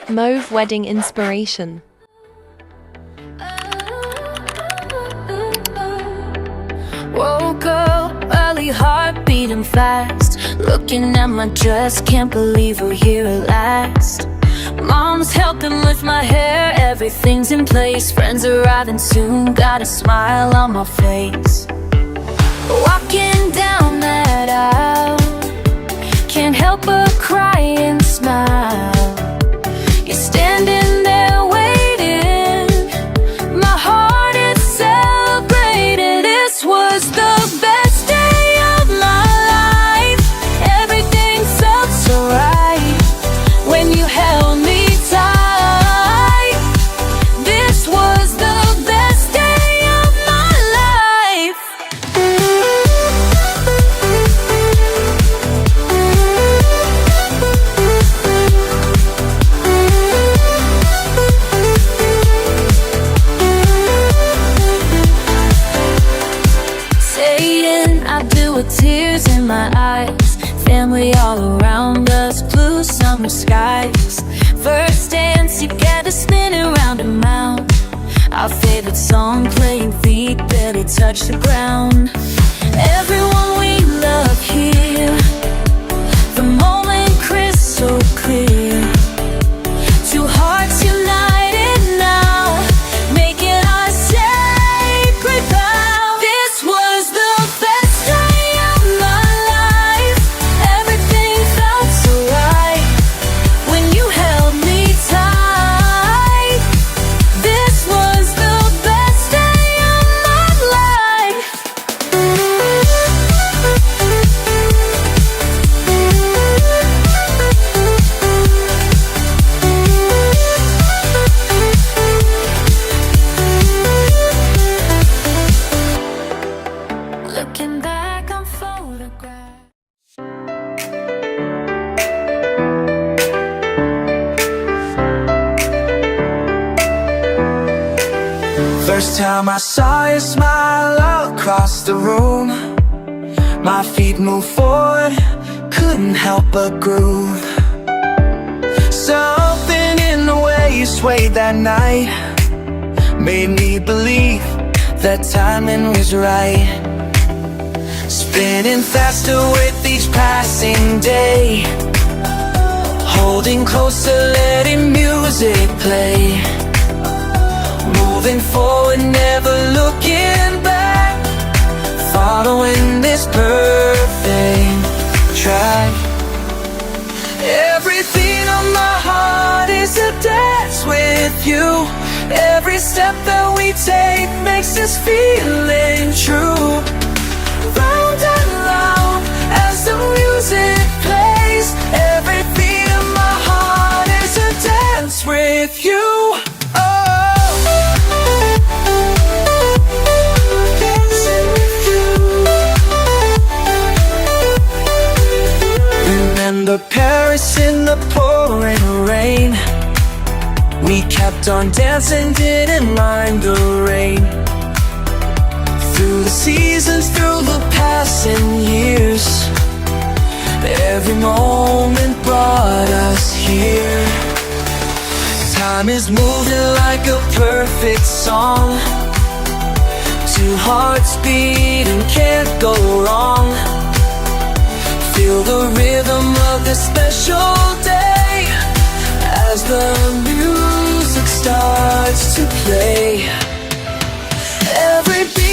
Mauve wedding inspiration. Woke up early, heart beating fast, looking at my dress, can't believe we're here at last. Mom's helping with my hair, everything's in place. Friends arriving soon, got a smile on my face. Walking down that aisle, can't help but cry and smile. You're standing there waiting, my heart is celebrating. This was the best day of my life. Everything felt so right when you held me tight. This was the best day of my life. Saying I do with tears in my eyes, family all around us, blue summer skies. First dance together, spinning round and round. Our favorite song playing, feet barely touch the ground. Everyone we love here, the moment crystal clear. Two hearts united now, making our sacred vow. This was the best day of my life. Everything felt so right when you held me tight. This was the best day of my life. Looking back on photographs. First time I saw you smile across the room, my feet moved forward, couldn't help but groove. Something in the way you swayed that night made me believe that timing was right. Spinning faster with each passing day, holding closer, letting music play. Moving forward, never looking back, following this perfect track. Everything on my heart is a dance with you. Every step that we take makes this feeling true. Round and round as the music plays, every beat of my heart is a dance with you. Remember Paris in the pouring rain, we kept on dancing, didn't mind the rain. Through the seasons, through the passing years, every moment brought us here. Time is moving like a perfect song, two hearts beating, can't go wrong. Feel the rhythm of this special day as the music starts to play. Every beat